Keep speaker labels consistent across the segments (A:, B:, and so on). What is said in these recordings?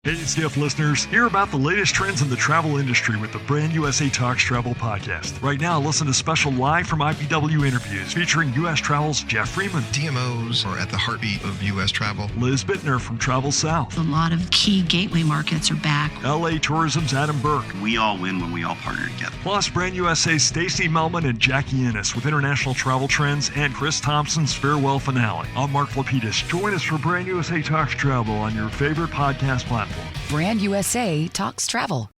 A: Hey, Skift listeners, hear about the latest trends in the travel industry with the Brand USA Talks Travel podcast. Right now, listen to special live from IPW interviews featuring U.S. Travel's Jeff Freeman.
B: DMOs are at the heartbeat of U.S. travel.
A: Liz Bittner from Travel South.
C: A lot of key gateway markets are back.
A: LA Tourism's Adam Burke.
D: We all win when we all partner together.
A: Plus, Brand USA's Stacey Melman and Jackie Ennis with international travel trends and Chris Thompson's farewell finale. I'm Mark Lapidus. Join us for Brand USA Talks Travel on your favorite podcast platform.
E: Brand USA Talks Travel.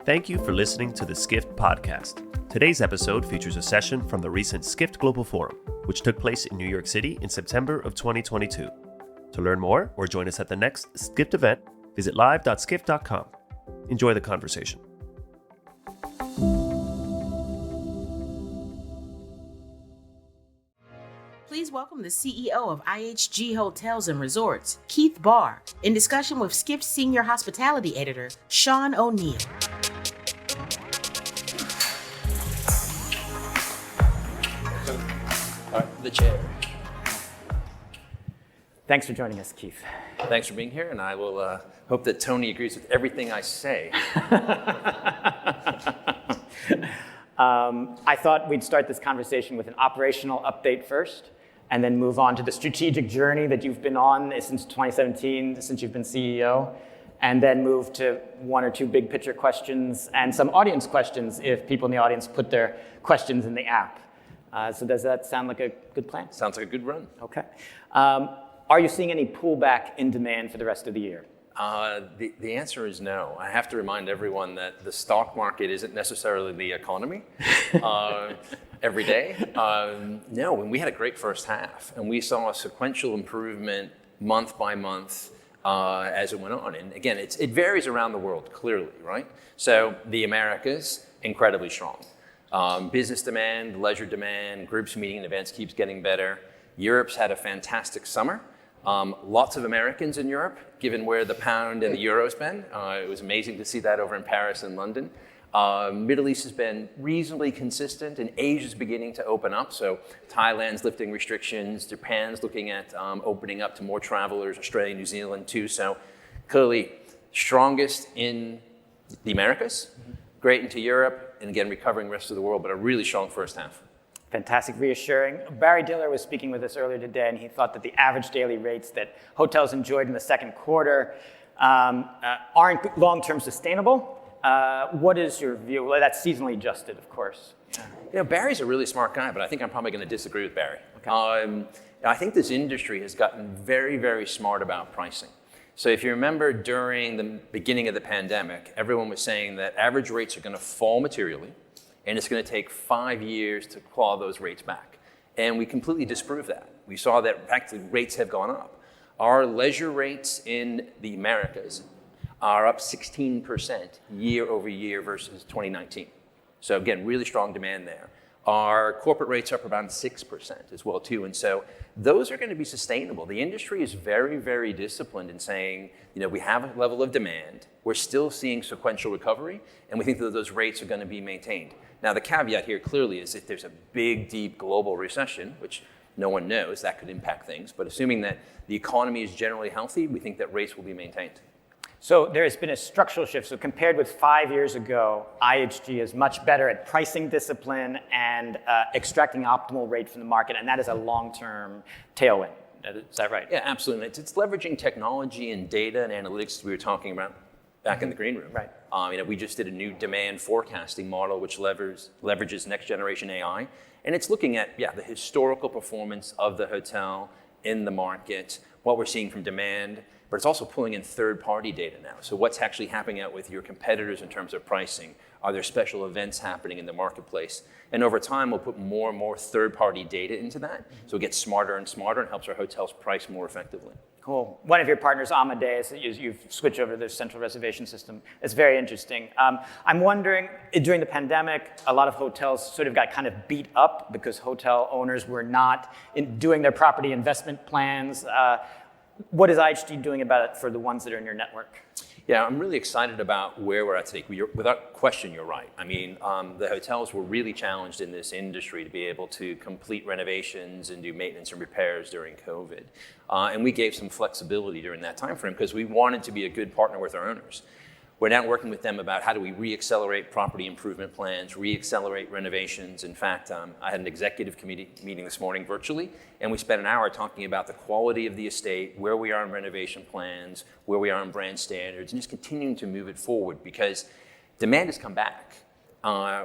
F: Thank you for listening to the Skift podcast. Today's episode features a session from the recent Skift Global Forum, which took place in New York City in September of 2022. To learn more or join us at the next Skift event, visit live.skift.com. Enjoy the conversation.
G: Please welcome the CEO of IHG Hotels and Resorts, Keith Barr, in discussion with Skift Senior Hospitality Editor, Sean O'Neill.
H: The chair.
I: Thanks for joining us, Keith.
H: Thanks for being here, and I will hope that Tony agrees with everything I say.
I: I thought we'd start this conversation with an operational update first, and then move on to the strategic journey that you've been on since 2017, since you've been CEO, and then move to one or two big picture questions and some audience questions if people in the audience put their questions in the app. So does that sound like a good plan?
H: Sounds like a good run.
I: Okay. Are you seeing any pullback in demand for the rest of the year?
H: The answer is no. I have to remind everyone that the stock market isn't necessarily the economy every day. No, we had a great first half, and we saw a sequential improvement month by month as it went on. And again, it varies around the world, clearly, right? So the Americas, incredibly strong. Business demand, leisure demand, groups, meeting, and events keeps getting better. Europe's had a fantastic summer. Lots of Americans in Europe, given where the pound and the euro's been. It was amazing to see that over in Paris and London. Middle East has been reasonably consistent, and Asia's beginning to open up. So Thailand's lifting restrictions, Japan's looking at opening up to more travelers, Australia, New Zealand too. So clearly strongest in the Americas, great into Europe, and again, recovering the rest of the world, but a really strong first half.
I: Fantastic, reassuring. Barry Diller was speaking with us earlier today, and he thought that the average daily rates that hotels enjoyed in the second quarter aren't long-term sustainable. What is your view? Well, that's seasonally adjusted, of course.
H: You know, Barry's a really smart guy, but I think I'm probably going to disagree with Barry.
I: Okay.
H: I think this industry has gotten very, very smart about pricing. So if you remember during the beginning of the pandemic, everyone was saying that average rates are going to fall materially, and it's going to take 5 years to claw those rates back. And we completely disproved that. We saw that actually rates have gone up. Our leisure rates in the Americas are up 16% year over year versus 2019. So again, really strong demand there. Our corporate rates are up around 6% as well too. And so those are going to be sustainable. The industry is very, very disciplined in saying, you know, we have a level of demand, we're still seeing sequential recovery, and we think that those rates are going to be maintained. Now, the caveat here clearly is if there's a big, deep global recession, which no one knows, that could impact things. But assuming that the economy is generally healthy, we think that rates will be maintained.
I: So there has been a structural shift. So compared with 5 years ago, IHG is much better at pricing discipline and extracting optimal rate from the market, and that is a long-term tailwind. Is that right?
H: Yeah, absolutely. It's leveraging technology and data and analytics we were talking about back in the green room.
I: Right.
H: We just did a new demand forecasting model which leverages next generation AI, and it's looking at the historical performance of the hotel in the market, what we're seeing from demand, but it's also pulling in third-party data now. So what's actually happening out with your competitors in terms of pricing? Are there special events happening in the marketplace? And over time, we'll put more and more third-party data into that, so it gets smarter and smarter and helps our hotels price more effectively.
I: Cool. One of your partners, Amadeus, you've switched over to their central reservation system. It's very interesting. I'm wondering, during the pandemic, a lot of hotels sort of got kind of beat up because hotel owners were not doing their property investment plans. What is IHG doing about it for the ones that are in your network?
H: Yeah, I'm really excited about where we're at today. Without question, you're right. I mean, the hotels were really challenged in this industry to be able to complete renovations and do maintenance and repairs during COVID. And we gave some flexibility during that time frame because we wanted to be a good partner with our owners. We're now working with them about how do we re-accelerate property improvement plans, re-accelerate renovations. In fact, I had an executive committee meeting this morning virtually, and we spent an hour talking about the quality of the estate, where we are in renovation plans, where we are in brand standards, and just continuing to move it forward because demand has come back.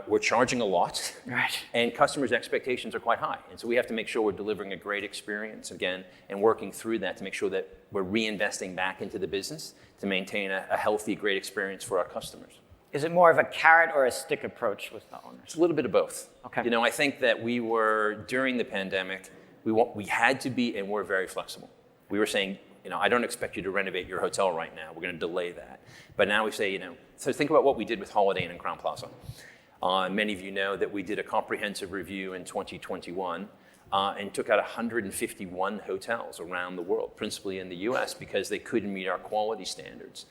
H: We're charging a lot,
I: right,
H: and customers' expectations are quite high. And so we have to make sure we're delivering a great experience again and working through that to make sure that we're reinvesting back into the business to maintain a healthy, great experience for our customers.
I: Is it more of a carrot or a stick approach with the owners?
H: It's a little bit of both.
I: Okay.
H: You know, I think that we were, during the pandemic, we had to be, and we're very flexible. We were saying, you know, I don't expect you to renovate your hotel right now. We're going to delay that. But now we say, you know, so think about what we did with Holiday Inn and Crowne Plaza. Many of you know that we did a comprehensive review in 2021 and took out 151 hotels around the world, principally in the US, because they couldn't meet our quality standards.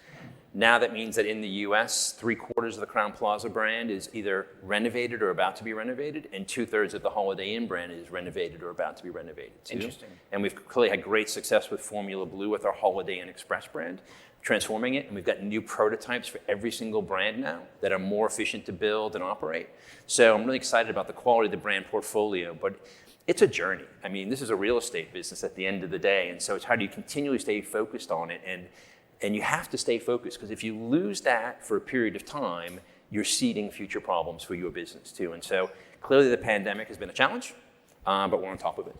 H: Now that means that in the US, 3/4 of the Crowne Plaza brand is either renovated or about to be renovated, and 2/3 of the Holiday Inn brand is renovated or about to be renovated too.
I: Interesting.
H: And we've clearly had great success with Formula Blue with our Holiday Inn Express brand, transforming it, and we've got new prototypes for every single brand now that are more efficient to build and operate. So I'm really excited about the quality of the brand portfolio, but it's a journey. I mean, this is a real estate business at the end of the day, and so it's how do you continually stay focused on it, and you have to stay focused, because if you lose that for a period of time, you're seeding future problems for your business too. And so clearly the pandemic has been a challenge, but we're on top of it.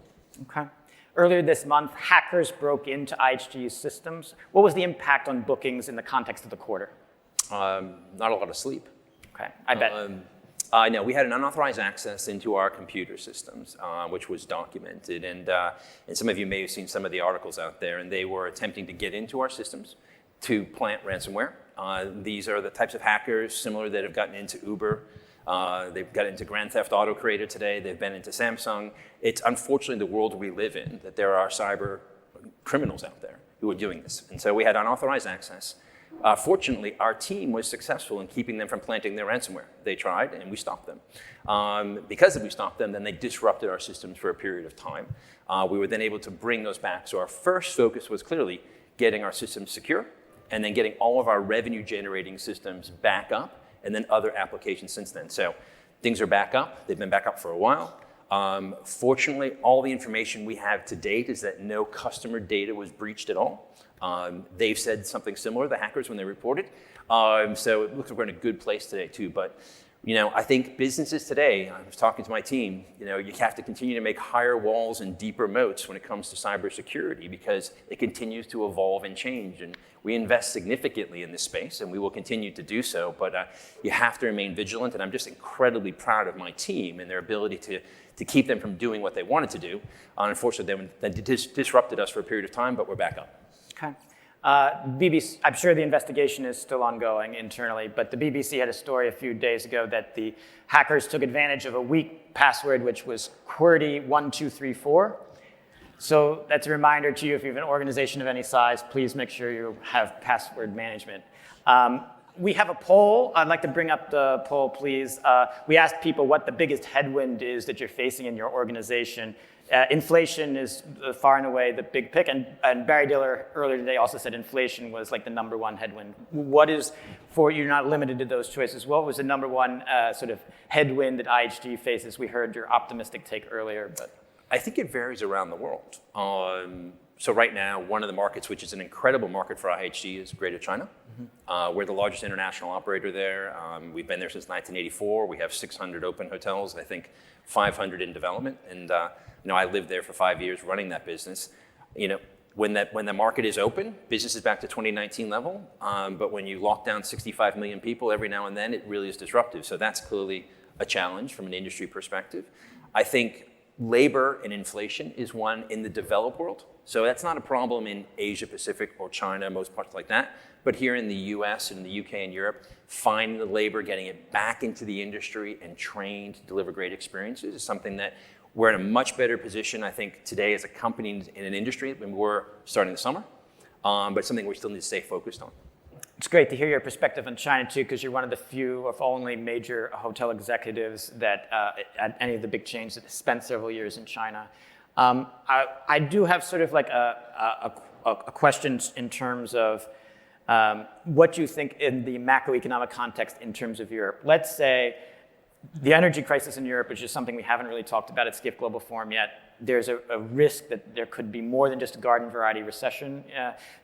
I: Okay. Earlier this month, hackers broke into IHG's systems. What was the impact on bookings in the context of the quarter?
H: Not a lot of sleep.
I: Okay, I bet.
H: No, we had an unauthorized access into our computer systems, which was documented. And some of you may have seen some of the articles out there, and they were attempting to get into our systems to plant ransomware. These are the types of hackers similar that have gotten into Uber. They've got into Grand Theft Auto Creator today. They've been into Samsung. It's unfortunately the world we live in, that there are cyber criminals out there who are doing this. And so we had unauthorized access. Fortunately, our team was successful in keeping them from planting their ransomware. They tried, and we stopped them. Because we stopped them, then they disrupted our systems for a period of time. We were then able to bring those back. So our first focus was clearly getting our systems secure, and then getting all of our revenue-generating systems back up, and then other applications since then. So things are back up. They've been back up for a while. Fortunately, all the information we have to date is that no customer data was breached at all. They've said something similar, the hackers, when they reported. So it looks like we're in a good place today too. But you know, I think businesses today, I was talking to my team, you know, you have to continue to make higher walls and deeper moats when it comes to cybersecurity, because it continues to evolve and change. And we invest significantly in this space, and we will continue to do so. But you have to remain vigilant, and I'm just incredibly proud of my team and their ability to keep them from doing what they wanted to do. Unfortunately, they disrupted us for a period of time, but we're back up.
I: Okay. BBC, I'm sure the investigation is still ongoing internally, but the BBC had a story a few days ago that the hackers took advantage of a weak password, which was QWERTY1234. So that's a reminder to you, if you have an organization of any size, please make sure you have password management. We have a poll. I'd like to bring up the poll, please. We asked people what the biggest headwind is that you're facing in your organization. Inflation is far and away the big pick, and Barry Diller earlier today also said inflation was like the number one headwind. What is, for you're not limited to those choices, what was the number one sort of headwind that IHG faces? We heard your optimistic take earlier, but.
H: I think it varies around the world. So right now, one of the markets, which is an incredible market for IHG, is Greater China. Mm-hmm. We're the largest international operator there. We've been there since 1984. We have 600 open hotels, I think 500 in development. And you know, I lived there for 5 years running that business. You know, when the market is open, business is back to 2019 level. But when you lock down 65 million people every now and then, it really is disruptive. So that's clearly a challenge from an industry perspective. I think labor and inflation is one in the developed world. So that's not a problem in Asia Pacific or China, most parts like that. But here in the US and in the UK and Europe, finding the labor, getting it back into the industry and trained to deliver great experiences is something that we're in a much better position, I think, today as a company in an industry than we were starting the summer, but something we still need to stay focused on.
I: It's great to hear your perspective on China too, because you're one of the few, if only, major hotel executives that at any of the big chains that spent several years in China. I do have sort of like a question in terms of what you think in the macroeconomic context in terms of Europe. Let's say the energy crisis in Europe is just something we haven't really talked about at Skift Global Forum yet. There's a risk that there could be more than just a garden variety recession.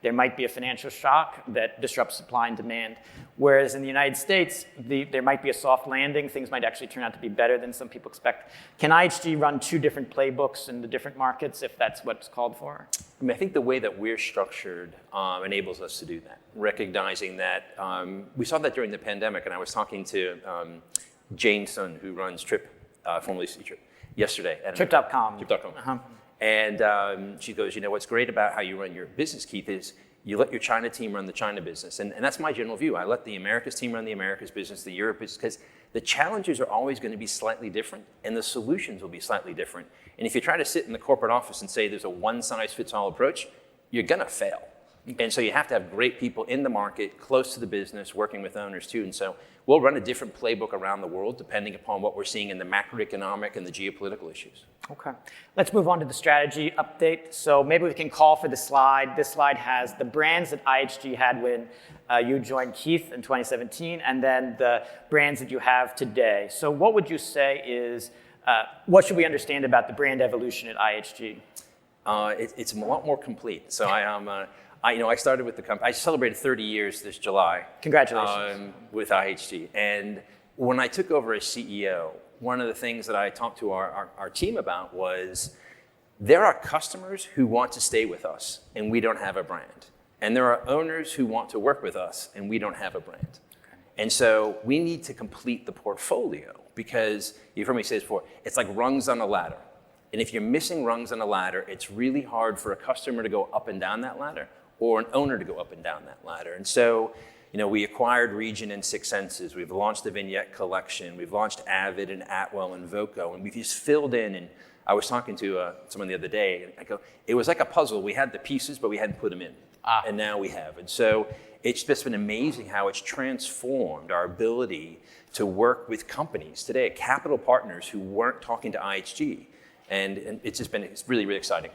I: There might be a financial shock that disrupts supply and demand. Whereas in the United States, there might be a soft landing. Things might actually turn out to be better than some people expect. Can IHG run two different playbooks in the different markets if that's what's called for?
H: I mean, I think the way that we're structured enables us to do that, recognizing that we saw that during the pandemic, and I was talking to Jane Sun, who runs Trip, formerly C-Trip, yesterday.
I: Trip.com.
H: Trip.com.
I: Uh-huh.
H: And she goes, what's great about how you run your business, Keith, is you let your China team run the China business. And that's my general view. I let the Americas team run the Americas business, the Europe business, because the challenges are always going to be slightly different, and the solutions will be slightly different. And if you try to sit in the corporate office and say there's a one-size-fits-all approach, you're going to fail. And so you have to have great people in the market, close to the business, working with owners too. And so we'll run a different playbook around the world depending upon what we're seeing in the macroeconomic and the geopolitical issues.
I: Okay. Let's move on to the strategy update. So maybe we can call for the slide. This slide has the brands that IHG had when you joined Keith in 2017, and then the brands that you have today. So what would you say is, what should we understand about the brand evolution at IHG?
H: It's a lot more complete. So I started with the company. I celebrated 30 years this July.
I: Congratulations.
H: With IHG. And when I took over as CEO, one of the things that I talked to our team about was there are customers who want to stay with us and we don't have a brand. And there are owners who want to work with us and we don't have a brand. Okay. And so we need to complete the portfolio because you've heard me say this before, it's like rungs on a ladder. And if you're missing rungs on a ladder, it's really hard for a customer to go up and down that ladder, or an owner to go up and down that ladder. And so, we acquired Region and Six Senses. We've launched the Vignette Collection. We've launched Avid and Atwell and Voco. And we've just filled in. And I was talking to someone the other day, and I go, it was like a puzzle. We had the pieces, but we hadn't put them in. And now we have. And so it's just been amazing how it's transformed our ability to work with companies today, capital partners who weren't talking to IHG. And it's really, really exciting.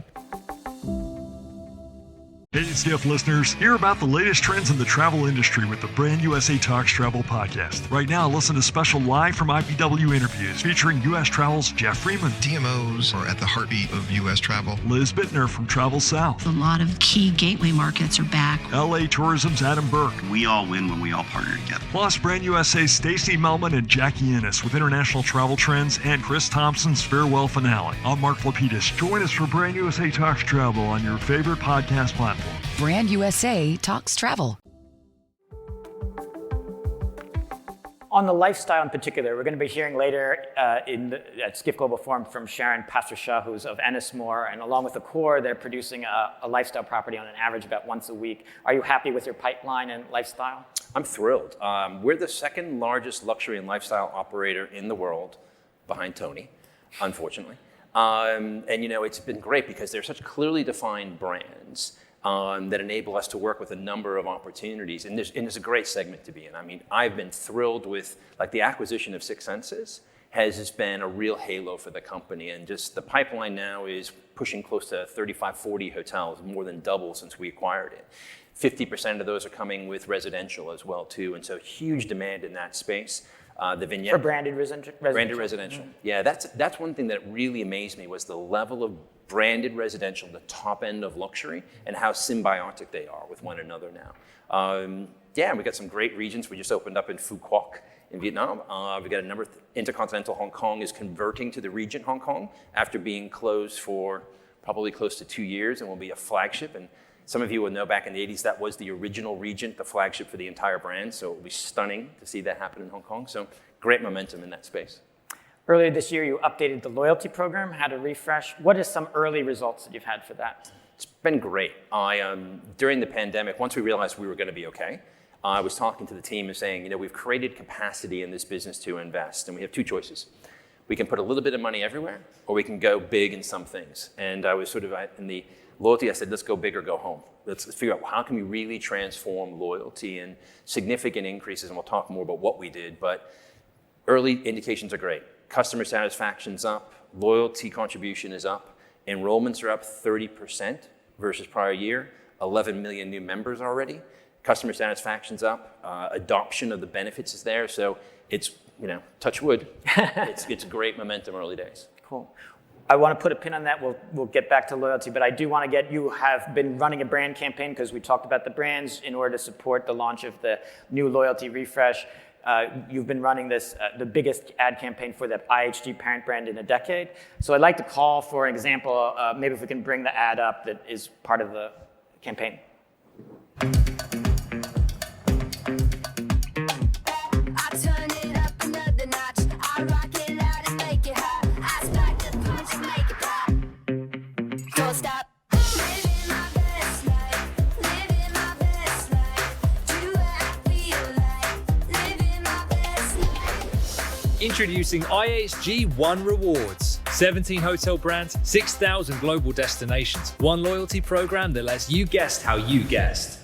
A: Hey, Skift listeners, hear about the latest trends in the travel industry with the Brand USA Talks Travel podcast. Right now, listen to special live from IPW interviews featuring U.S. Travel's Jeff Freeman.
B: DMOs are at the heartbeat of U.S. travel.
A: Liz Bittner from Travel South.
C: A lot of key gateway markets are back.
A: LA Tourism's Adam Burke.
D: We all win when we all partner together.
A: Plus, Brand USA's Stacey Melman and Jackie Ennis with international travel trends and Chris Thompson's farewell finale. I'm Mark Lapidus. Join us for Brand USA Talks Travel on your favorite podcast platform.
E: Brand USA Talks Travel.
I: On the lifestyle in particular, we're going to be hearing later at Skift Global Forum from Sharon Pastor-Shaw, who's of Ennismore, and along with the core, they're producing a lifestyle property on an average about once a week. Are you happy with your pipeline and lifestyle?
H: I'm thrilled. We're the second largest luxury and lifestyle operator in the world, behind Tony, unfortunately. And it's been great because they're such clearly defined brands that enable us to work with a number of opportunities. And there's a great segment to be in. I mean, I've been thrilled with, the acquisition of Six Senses has just been a real halo for the company. And just the pipeline now is pushing close to 35, 40 hotels, more than double since we acquired it. 50% of those are coming with residential as well, too. And so huge demand in that space. The Vignette.
I: For branded residential?
H: Branded residential. Mm-hmm. Yeah, that's one thing that really amazed me was the level of branded residential, the top end of luxury, and how symbiotic they are with one another now. We got some great regions. We just opened up in Phu Quoc in Vietnam. We got a number of Intercontinental Hong Kong is converting to the Regent Hong Kong after being closed for probably close to 2 years, and will be a flagship. And some of you will know back in the 80s that was the original Regent, the flagship for the entire brand. So it will be stunning to see that happen in Hong Kong. So great momentum in that space.
I: Earlier this year, you updated the loyalty program, had a refresh. What are some early results that you've had for that?
H: It's been great. During the pandemic, once we realized we were going to be okay, I was talking to the team and saying, we've created capacity in this business to invest, and we have two choices. We can put a little bit of money everywhere, or we can go big in some things. And I was sort of in the loyalty, I said, let's go big or go home. Let's figure out how can we really transform loyalty, and significant increases, and we'll talk more about what we did, but early indications are great. Customer satisfaction's up, loyalty contribution is up, enrollments are up 30% versus prior year, 11 million new members already. Customer satisfaction's up, adoption of the benefits is there, so it's, touch wood, it's great momentum early days.
I: Cool. I want to put a pin on that. We'll get back to loyalty, but I do want to you have been running a brand campaign, because we talked about the brands, in order to support the launch of the new loyalty refresh. You've been running this, the biggest ad campaign for the IHG parent brand in a decade. So I'd like to call for an example, maybe if we can bring the ad up that is part of the campaign.
J: Introducing IHG One Rewards. 17 hotel brands, 6,000 global destinations. One loyalty program that lets you guest how you guest.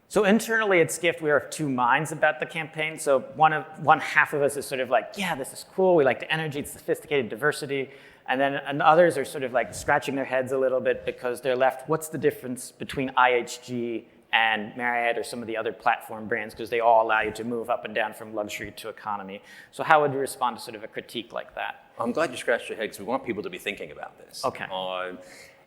I: So internally at Skift, we are of two minds about the campaign. So one half of us is sort of like, yeah, this is cool. We like the energy, it's sophisticated diversity. And others are sort of like scratching their heads a little bit, because they're left, what's the difference between IHG and Marriott or some of the other platform brands, because they all allow you to move up and down from luxury to economy. So how would you respond to sort of a critique like that?
H: I'm glad you scratched your head, because we want people to be thinking about this.
I: Okay.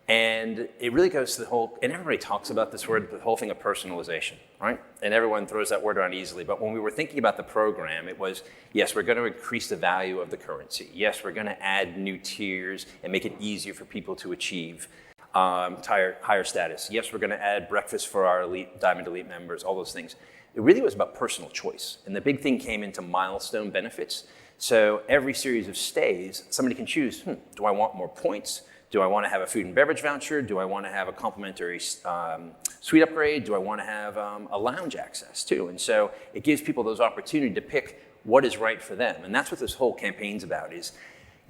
H: And it really goes to the whole, and everybody talks about this word, the whole thing of personalization, right? And everyone throws that word around easily. But when we were thinking about the program, it was, yes, we're going to increase the value of the currency. Yes, we're going to add new tiers and make it easier for people to achieve higher status. Yes, we're going to add breakfast for our Diamond Elite members, all those things. It really was about personal choice. And the big thing came into milestone benefits. So every series of stays, somebody can choose, do I want more points? Do I want to have a food and beverage voucher? Do I want to have a complimentary suite upgrade? Do I want to have a lounge access too? And so it gives people those opportunity to pick what is right for them. And that's what this whole campaign's about, is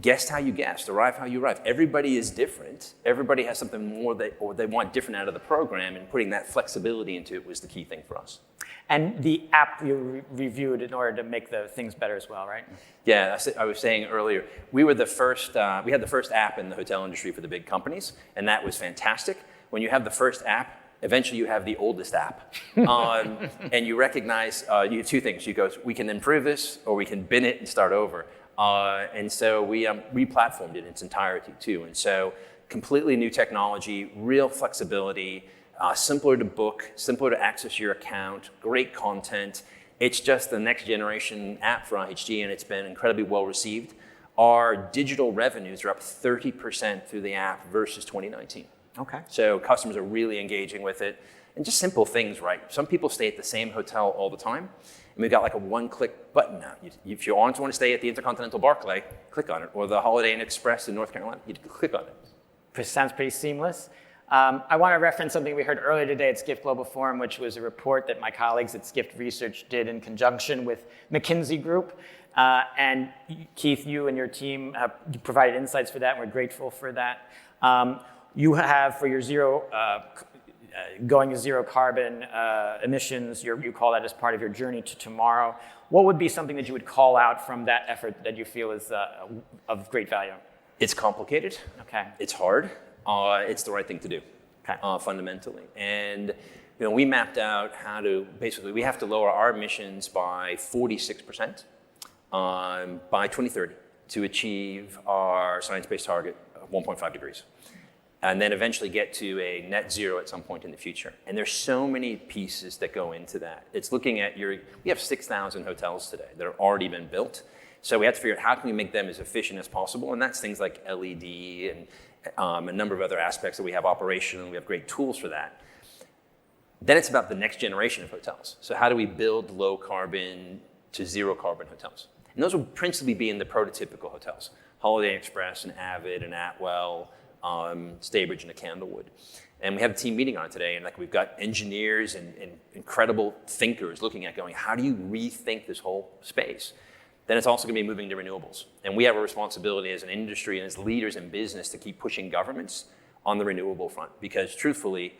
H: guest how you guest, arrive how you arrive. Everybody is different. Everybody has something more or they want different out of the program, and putting that flexibility into it was the key thing for us.
I: And the app you reviewed in order to make the things better as well, right?
H: Yeah, I was saying earlier, we were the first, we had the first app in the hotel industry for the big companies, and that was fantastic. When you have the first app, eventually you have the oldest app. And you recognize, you have two things. You go, we can improve this, or we can bin it and start over. And so we replatformed it in its entirety too. And so completely new technology, real flexibility, simpler to book, simpler to access your account, great content. It's just the next generation app for IHG, and it's been incredibly well received. Our digital revenues are up 30% through the app versus 2019.
I: Okay.
H: So customers are really engaging with it. And just simple things, right? Some people stay at the same hotel all the time. And we've got like a one-click button now. If you want to stay at the Intercontinental Barclay, click on it. Or the Holiday Inn Express in North Carolina, you click on it.
I: Sounds pretty seamless. I want to reference something we heard earlier today at Skift Global Forum, which was a report that my colleagues at Skift Research did in conjunction with McKinsey Group. And Keith, you and your team have provided insights for that, and we're grateful for that. You have, for your going to zero carbon emissions, you call that as part of your journey to tomorrow. What would be something that you would call out from that effort that you feel is of great value?
H: It's complicated.
I: Okay.
H: It's hard. It's the right thing to do,
I: okay.
H: Fundamentally. And we mapped out how to, basically, we have to lower our emissions by 46% by 2030 to achieve our science-based target of 1.5 degrees. And then eventually get to a net zero at some point in the future. And there's so many pieces that go into that. It's looking at we have 6,000 hotels today that have already been built. So we have to figure out how can we make them as efficient as possible. And that's things like LED and a number of other aspects that we have operational, and we have great tools for that. Then it's about the next generation of hotels. So how do we build low carbon to zero carbon hotels? And those will principally be in the prototypical hotels. Holiday Inn Express and Avid and Atwell, Staybridge and a Candlewood. And we have a team meeting on it today, and we've got engineers and incredible thinkers looking at going, how do you rethink this whole space? then it's also going to be moving to renewables. And we have a responsibility as an industry and as leaders in business to keep pushing governments on the renewable front, because truthfully,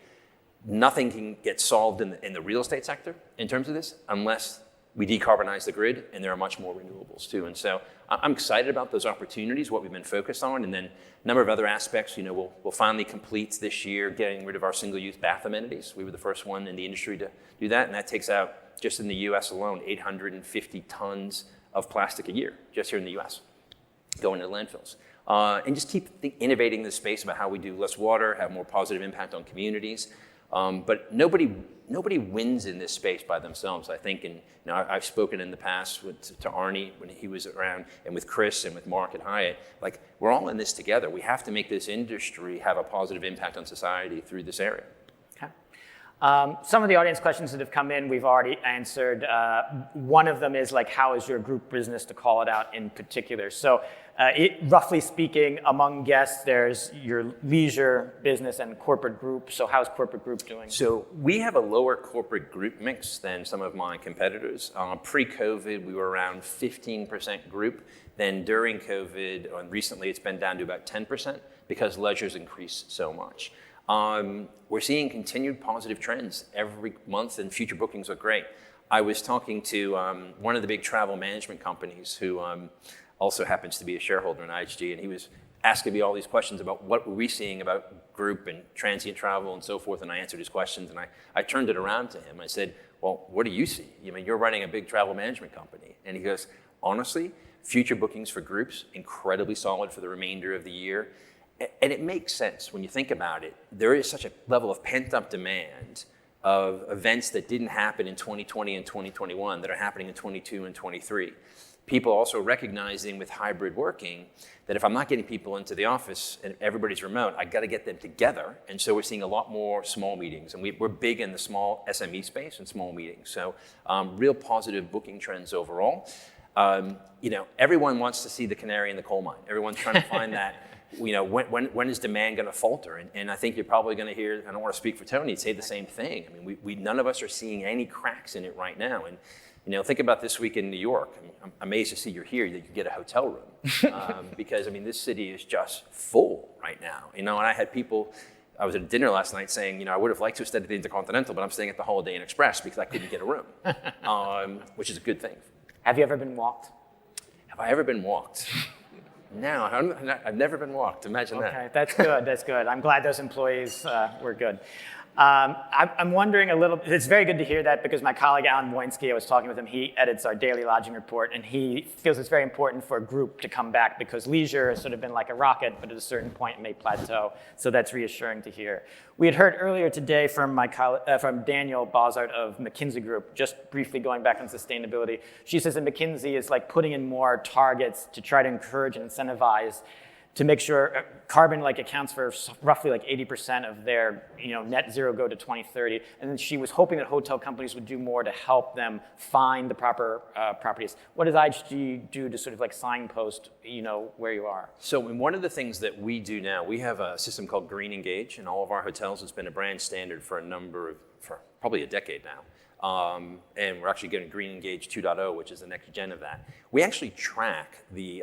H: nothing can get solved in the real estate sector in terms of this unless we decarbonize the grid, and there are much more renewables too. And so I'm excited about those opportunities, what we've been focused on, and then a number of other aspects. We'll finally complete this year getting rid of our single-use bath amenities. We were the first one in the industry to do that, and that takes out, just in the US alone, 850 tons of plastic a year, just here in the US, going to landfills. And just keep innovating the space about how we do less water, have more positive impact on communities. But nobody wins in this space by themselves, I think. And I've spoken in the past to Arnie when he was around, and with Chris and with Mark at Hyatt. Like, we're all in this together. We have to make this industry have a positive impact on society through this area.
I: Okay. Some of the audience questions that have come in, we've already answered. One of them is like, how is your group business, to call it out in particular? So roughly speaking, among guests, there's your leisure business and corporate group. So how's corporate group doing?
H: So we have a lower corporate group mix than some of my competitors. Pre-COVID, we were around 15% group. Then during COVID, and recently it's been down to about 10% because leisure's increased so much. We're seeing continued positive trends every month, and future bookings are great. I was talking to one of the big travel management companies who also happens to be a shareholder in IHG, and he was asking me all these questions about what were we seeing about group and transient travel and so forth, and I answered his questions, and I turned it around to him. I said, well, what do you see? You're running a big travel management company. And he goes, honestly, future bookings for groups, incredibly solid for the remainder of the year. And it makes sense when you think about it. There is such a level of pent-up demand of events that didn't happen in 2020 and 2021 that are happening in 22 and 23. People also recognizing with hybrid working that if I'm not getting people into the office and everybody's remote, I got to get them together. And so we're seeing a lot more small meetings, and we're big in the small SME space and small meetings. So real positive booking trends overall. Everyone wants to see the canary in the coal mine. Everyone's trying to find that. When is demand going to falter? And I think you're probably going to hear, I don't want to speak for Tony, say the same thing. I mean, we none of us are seeing any cracks in it right now. And think about this week in New York. I mean, I'm amazed to see you're here, that you get a hotel room. Because, this city is just full right now. And I had people, I was at a dinner last night saying, I would have liked to have stayed at the Intercontinental, but I'm staying at the Holiday Inn Express because I couldn't get a room, which is a good thing.
I: Have you ever been walked?
H: Have I ever been walked? No, I've never been walked. Imagine that.
I: Okay, that's good. That's good. I'm glad those employees were good. I'm wondering a little, it's very good to hear that, because my colleague Alan Woinski, I was talking with him, he edits our daily lodging report, and he feels it's very important for a group to come back because leisure has sort of been like a rocket, but at a certain point it may plateau. So that's reassuring to hear. We had heard earlier today from from Daniel Bozart of McKinsey Group, just briefly going back on sustainability. She says that McKinsey is like putting in more targets to try to encourage and incentivize to make sure carbon accounts for roughly 80% of their net zero go to 2030. And then she was hoping that hotel companies would do more to help them find the proper properties. What does IHG do to sort of signpost where you are? So
H: one of the things that we do now, we have a system called Green Engage in all of our hotels. It's been a brand standard for probably a decade now. And we're actually getting Green Engage 2.0, which is the next gen of that. We actually track the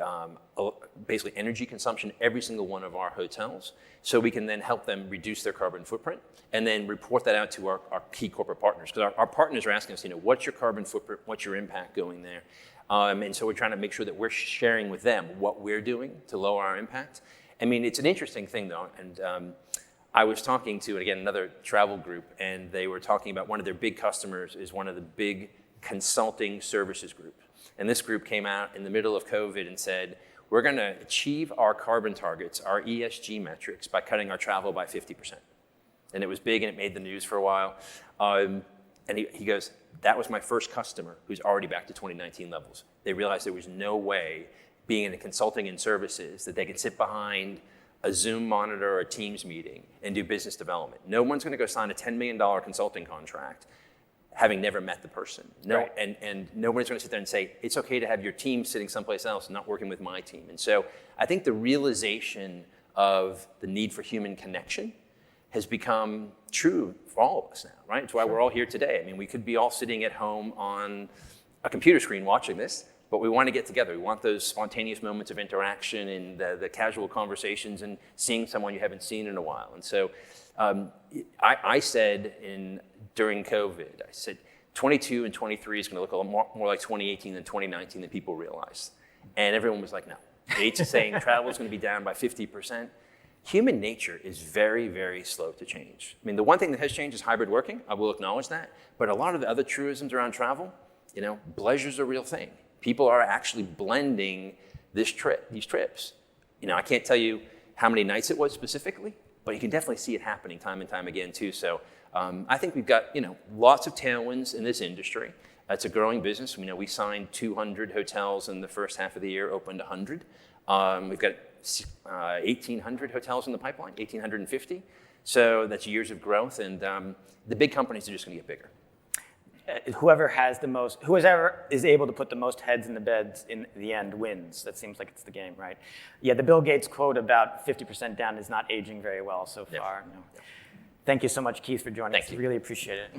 H: basically energy consumption every single one of our hotels, so we can then help them reduce their carbon footprint and then report that out to our key corporate partners. Because our partners are asking us, what's your carbon footprint, what's your impact going there? And so we're trying to make sure that we're sharing with them what we're doing to lower our impact. It's an interesting thing though, and I was talking to, again, another travel group, and they were talking about one of their big customers is one of the big consulting services group. And this group came out in the middle of COVID and said, we're going to achieve our carbon targets, our ESG metrics, by cutting our travel by 50%. And it was big, and it made the news for a while. And he goes, that was my first customer who's already back to 2019 levels. They realized there was no way, being in consulting and services, that they could sit behind a Zoom monitor or a Teams meeting and do business development. No one's going to go sign a $10 million consulting contract having never met the person. Right. And nobody's going to sit there and say, it's okay to have your team sitting someplace else and not working with my team. And so I think the realization of the need for human connection has become true for all of us now, right? It's why we're all here today. We could be all sitting at home on a computer screen watching this, but we want to get together. We want those spontaneous moments of interaction and the casual conversations and seeing someone you haven't seen in a while. And so I said during COVID, I said 22 and 23 is going to look a lot more like 2018 than 2019 than people realized. And everyone was like, no. Gates is saying travel is going to be down by 50%. Human nature is very, very slow to change. I mean, the one thing that has changed is hybrid working. I will acknowledge that. But a lot of the other truisms around travel, pleasure's a real thing. People are actually blending these trips. I can't tell you how many nights it was specifically, but you can definitely see it happening time and time again too. So I think we've got, lots of tailwinds in this industry. It's a growing business. We signed 200 hotels in the first half of the year, opened 100. We've got 1,800 hotels in the pipeline, 1,850. So that's years of growth, and the big companies are just going to get bigger.
I: Whoever is able to put the most heads in the beds in the end wins. That seems like it's the game, right? Yeah, the Bill Gates quote about 50% down is not aging very well so far. No. Thank you so much, Keith, for joining us.
H: Thank you.
I: Really appreciate it.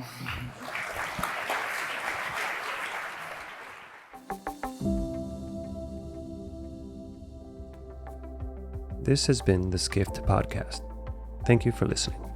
F: This has been the Skift Podcast. Thank you for listening.